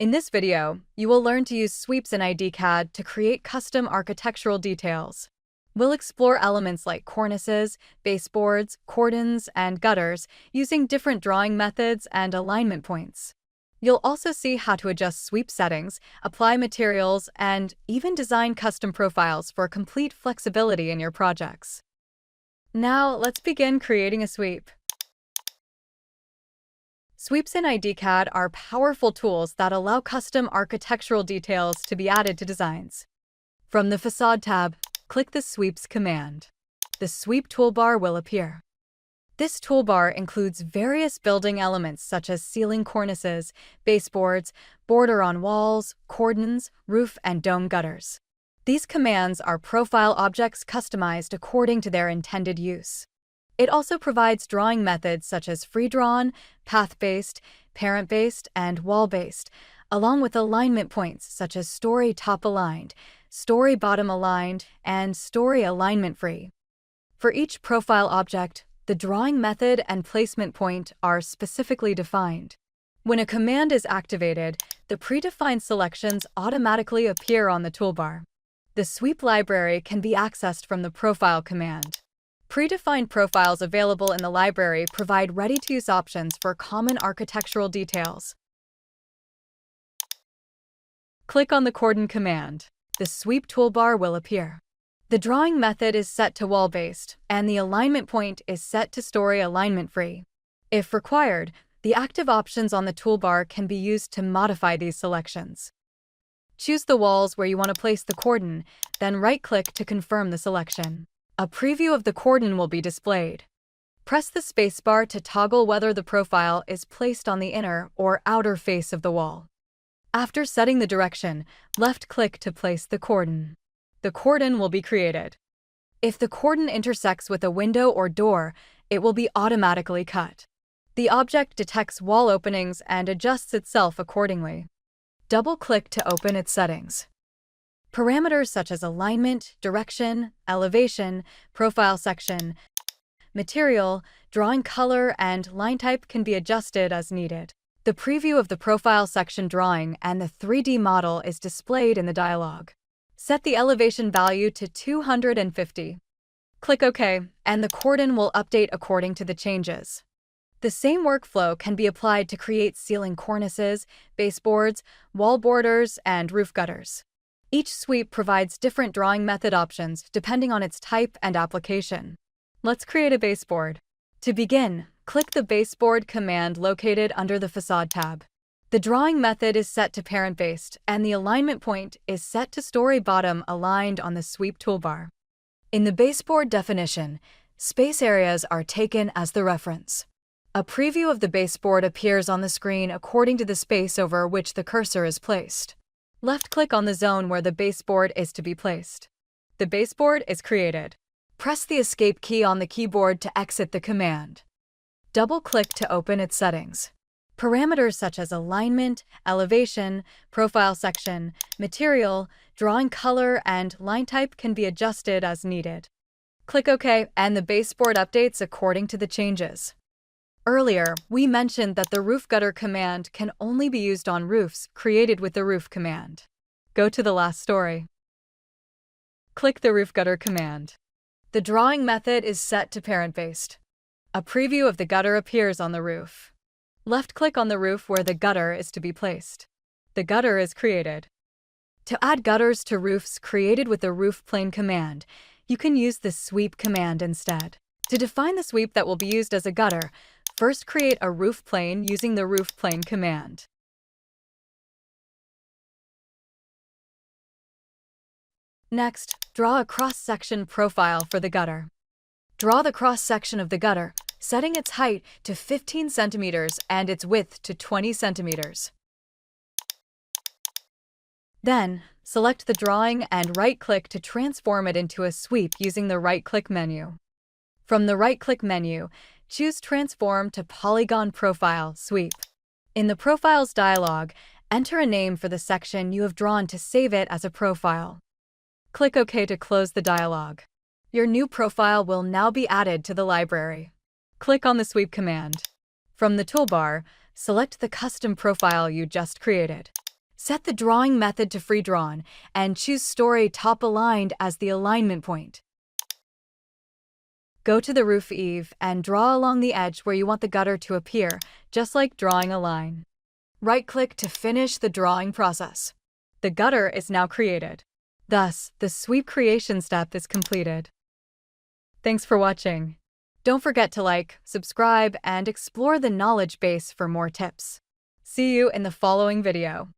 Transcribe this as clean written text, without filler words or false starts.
In this video, you will learn to use sweeps in ideCAD to create custom architectural details. We'll explore elements like cornices, baseboards, cordons, and gutters using different drawing methods and alignment points. You'll also see how to adjust sweep settings, apply materials, and even design custom profiles for complete flexibility in your projects. Now, let's begin creating a sweep. Sweeps in ideCAD are powerful tools that allow custom architectural details to be added to designs. From the Facade tab, click the Sweeps command. The Sweep toolbar will appear. This toolbar includes various building elements such as ceiling cornices, baseboards, border on walls, cordons, roof, and dome gutters. These commands are profile objects customized according to their intended use. It also provides drawing methods such as free-drawn, path-based, parent-based, and wall-based, along with alignment points such as story top-aligned, story bottom-aligned, and story alignment-free. For each profile object, the drawing method and placement point are specifically defined. When a command is activated, the predefined selections automatically appear on the toolbar. The sweep library can be accessed from the Profile command. Predefined profiles available in the library provide ready-to-use options for common architectural details. Click on the Cordon command. The Sweep toolbar will appear. The drawing method is set to wall-based, and the alignment point is set to story alignment-free. If required, the active options on the toolbar can be used to modify these selections. Choose the walls where you want to place the cordon, then right-click to confirm the selection. A preview of the cordon will be displayed. Press the spacebar to toggle whether the profile is placed on the inner or outer face of the wall. After setting the direction, left-click to place the cordon. The cordon will be created. If the cordon intersects with a window or door, it will be automatically cut. The object detects wall openings and adjusts itself accordingly. Double-click to open its settings. Parameters such as alignment, direction, elevation, profile section, material, drawing color, and line type can be adjusted as needed. The preview of the profile section drawing and the 3D model is displayed in the dialog. Set the elevation value to 250. Click OK, and the cordon will update according to the changes. The same workflow can be applied to create ceiling cornices, baseboards, wall borders, and roof gutters. Each sweep provides different drawing method options depending on its type and application. Let's create a baseboard. To begin, click the Baseboard command located under the Facade tab. The drawing method is set to parent-based, and the alignment point is set to story bottom aligned on the Sweep toolbar. In the Baseboard definition, space areas are taken as the reference. A preview of the baseboard appears on the screen according to the space over which the cursor is placed. Left-click on the zone where the baseboard is to be placed. The baseboard is created. Press the Escape key on the keyboard to exit the command. Double-click to open its settings. Parameters such as alignment, elevation, profile section, material, drawing color, and line type can be adjusted as needed. Click OK, and the baseboard updates according to the changes. Earlier, we mentioned that the Roof Gutter command can only be used on roofs created with the Roof command. Go to the last story. Click the Roof Gutter command. The drawing method is set to parent-based. A preview of the gutter appears on the roof. Left-click on the roof where the gutter is to be placed. The gutter is created. To add gutters to roofs created with the Roof Plane command, you can use the Sweep command instead. To define the sweep that will be used as a gutter, first create a roof plane using the Roof Plane command. Next, draw a cross-section profile for the gutter. Draw the cross-section of the gutter, setting its height to 15 centimeters and its width to 20 centimeters. Then, select the drawing and right-click to transform it into a sweep using the right-click menu. From the right-click menu, choose Transform to Polygon Profile Sweep. In the Profiles dialog, enter a name for the section you have drawn to save it as a profile. Click OK to close the dialog. Your new profile will now be added to the library. Click on the Sweep command. From the toolbar, select the custom profile you just created. Set the drawing method to free drawn and choose story top aligned as the alignment point. Go to the roof eave and draw along the edge where you want the gutter to appear, just like drawing a line. Right-click to finish the drawing process. The gutter is now created. Thus, the sweep creation step is completed. Thanks for watching. Don't forget to like, subscribe, and explore the knowledge base for more tips. See you in the following video.